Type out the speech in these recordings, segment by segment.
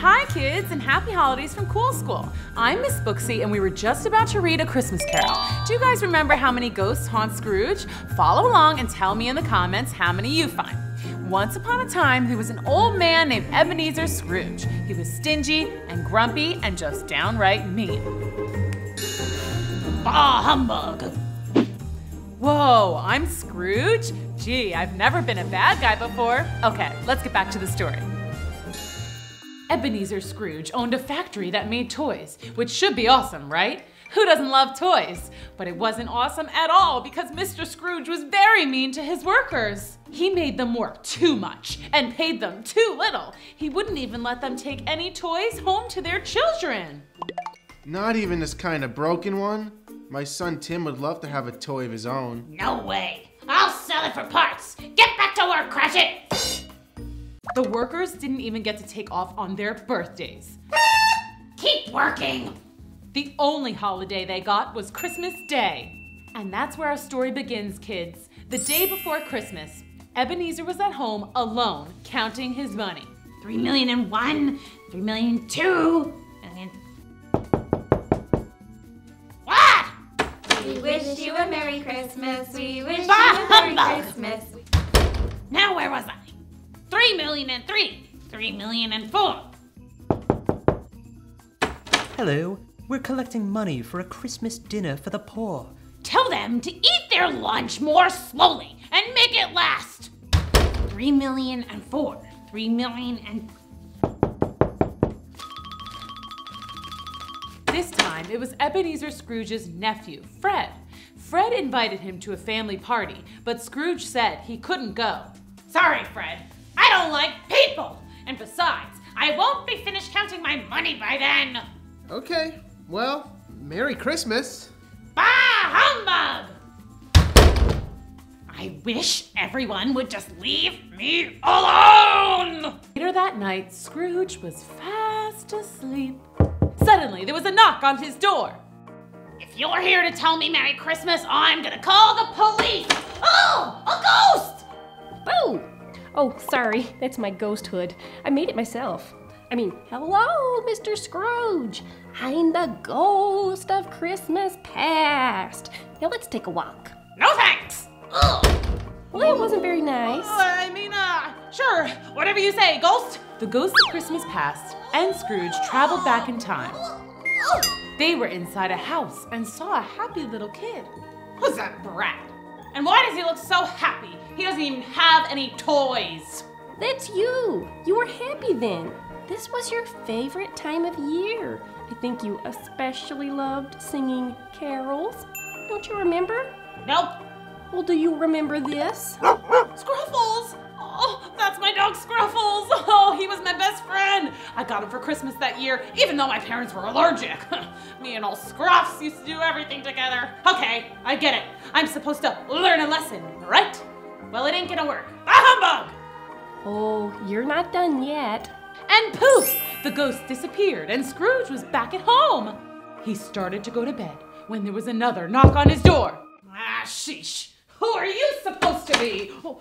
Hi kids, and happy holidays from Cool School. I'm Miss Booksy, and we were just about to read A Christmas Carol. Do you guys remember how many ghosts haunt Scrooge? Follow along and tell me in the comments how many you find. Once upon a time, there was an old man named Ebenezer Scrooge. He was stingy and grumpy and just downright mean. Bah humbug! Whoa, I'm Scrooge? Gee, I've never been a bad guy before. Okay, let's get back to the story. Ebenezer Scrooge owned a factory that made toys, which should be awesome, right? Who doesn't love toys? But it wasn't awesome at all because Mr. Scrooge was very mean to his workers. He made them work too much and paid them too little. He wouldn't even let them take any toys home to their children. Not even this kind of broken one? My son Tim would love to have a toy of his own. No way! I'll sell it for parts! Get back to work, Cratchit! The workers didn't even get to take off on their birthdays. Keep working! The only holiday they got was Christmas Day. And that's where our story begins, kids. The day before Christmas, Ebenezer was at home alone, counting his money. 3,000,001, 3,000,002, and... What? We wish you a Merry Christmas. We wish you a Merry Christmas. Now where was I? 3,000,003, 3,000,004. Hello, we're collecting money for a Christmas dinner for the poor. Tell them to eat their lunch more slowly and make it last. 3,000,004, 3,000,000. This time, it was Ebenezer Scrooge's nephew, Fred. Fred invited him to a family party, but Scrooge said he couldn't go. Sorry, Fred. I don't like people. And besides, I won't be finished counting my money by then. Okay, well, Merry Christmas. Bah humbug! I wish everyone would just leave me alone! Later that night, Scrooge was fast asleep. Suddenly, there was a knock on his door. If you're here to tell me Merry Christmas, I'm gonna call the police! Oh, a ghost! Boo! Oh, sorry, that's my ghost hood. I made it myself. Hello, Mr. Scrooge. I'm the ghost of Christmas past. Now let's take a walk. No thanks! Ugh. Well, that wasn't very nice. Sure, whatever you say, ghost. The ghost of Christmas past and Scrooge traveled back in time. They were inside a house and saw a happy little kid. Who's that brat? And why does he look so happy? He doesn't even have any toys. That's you. You were happy then. This was your favorite time of year. I think you especially loved singing carols. Don't you remember? Nope. Well, do you remember this? Scruffles! Oh, that's my dog Scruffles! Oh, he was my best friend! I got him for Christmas that year, even though my parents were allergic. Me and old Scruffs used to do everything together. Okay, I get it. I'm supposed to learn a lesson, right? Well, it ain't gonna work. Bah humbug! Oh, you're not done yet. And poof! The ghost disappeared and Scrooge was back at home. He started to go to bed when there was another knock on his door. Ah, sheesh. Who are you supposed to be? Oh.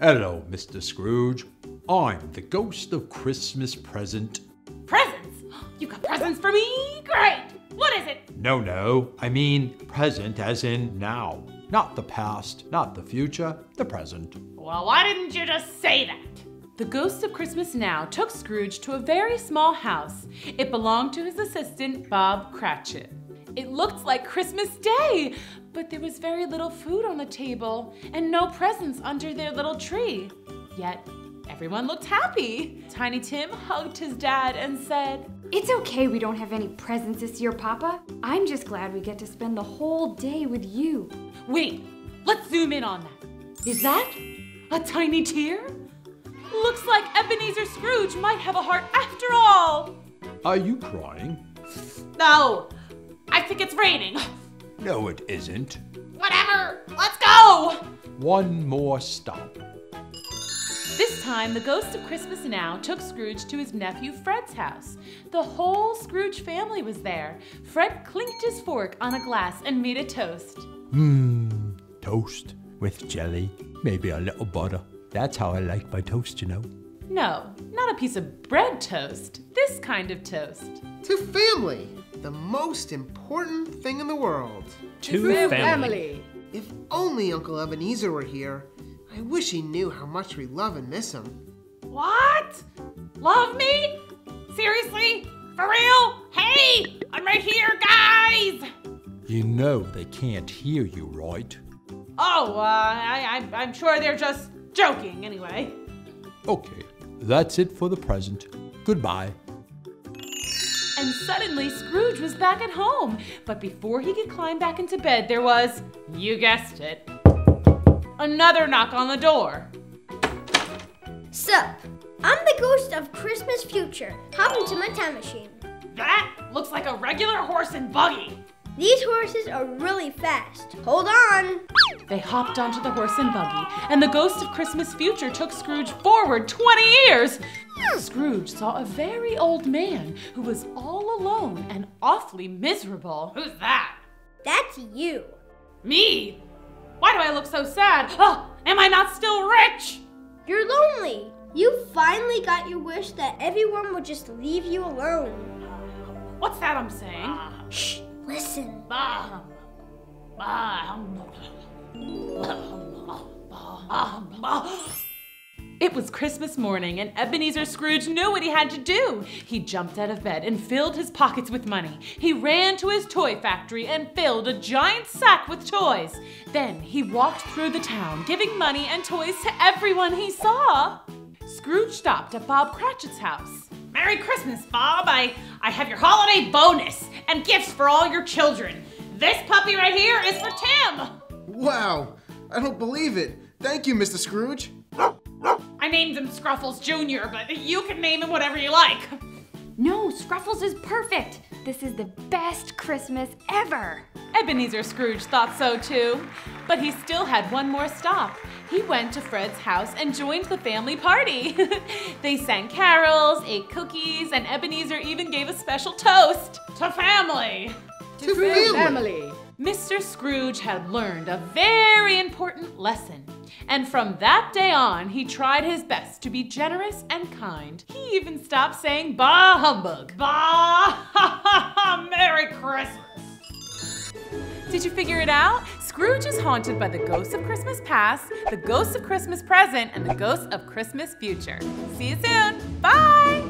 Hello, Mr. Scrooge. I'm the ghost of Christmas present. Presents? You got presents for me? Great! What is it? No, I mean present as in now. Not the past, not the future, the present. Well, why didn't you just say that? The ghost of Christmas Now took Scrooge to a very small house. It belonged to his assistant, Bob Cratchit. It looked like Christmas Day, but there was very little food on the table and no presents under their little tree. Yet, everyone looked happy. Tiny Tim hugged his dad and said, It's okay we don't have any presents this year, Papa. I'm just glad we get to spend the whole day with you. Wait, let's zoom in on that. Is that a tiny tear? Looks like Ebenezer Scrooge might have a heart after all. Are you crying? No, I think it's raining. No, it isn't. Whatever, let's go! One more stop. This time, the ghost of Christmas Now took Scrooge to his nephew Fred's house. The whole Scrooge family was there. Fred clinked his fork on a glass and made a toast. Toast with jelly, maybe a little butter. That's how I like my toast, you know. No, not Not a piece of bread toast, this kind of toast. To family, the most important thing in the world. To family. If only Uncle Ebenezer were here. I wish he knew how much we love and miss him. What? Love me? Seriously? For real? Hey, I'm right here, guys! You know they can't hear you, right? Oh, I'm sure they're just joking anyway. Okay, that's it for the present. Goodbye. And suddenly Scrooge was back at home. But before he could climb back into bed, there was, you guessed it, another knock on the door. Sup, I'm the ghost of Christmas future. Hop into my time machine. That looks like a regular horse and buggy. These horses are really fast. Hold on. They hopped onto the horse and buggy, and the ghost of Christmas future took Scrooge forward 20 years. Scrooge saw a very old man who was all alone and awfully miserable. Who's that? That's you. Me? Why do I look so sad? Oh, am I not still rich? You're lonely. You finally got your wish that everyone would just leave you alone. What's that I'm saying? Shh, listen. It was Christmas morning, and Ebenezer Scrooge knew what he had to do. He jumped out of bed and filled his pockets with money. He ran to his toy factory and filled a giant sack with toys. Then he walked through the town, giving money and toys to everyone he saw. Scrooge stopped at Bob Cratchit's house. Merry Christmas, Bob. I have your holiday bonus and gifts for all your children. This puppy right here is for Tim. Wow, I don't believe it. Thank you, Mr. Scrooge. I named him Scruffles Jr., but you can name him whatever you like. No, Scruffles is perfect. This is the best Christmas ever. Ebenezer Scrooge thought so too, but he still had one more stop. He went to Fred's house and joined the family party. They sang carols, ate cookies, and Ebenezer even gave a special toast. To family. To family. Mr. Scrooge had learned a very important lesson. And from that day on, he tried his best to be generous and kind. He even stopped saying bah humbug. Bah! Merry Christmas. Did you figure it out? Scrooge is haunted by the ghosts of Christmas past, the ghosts of Christmas present, and the ghosts of Christmas future. See you soon. Bye!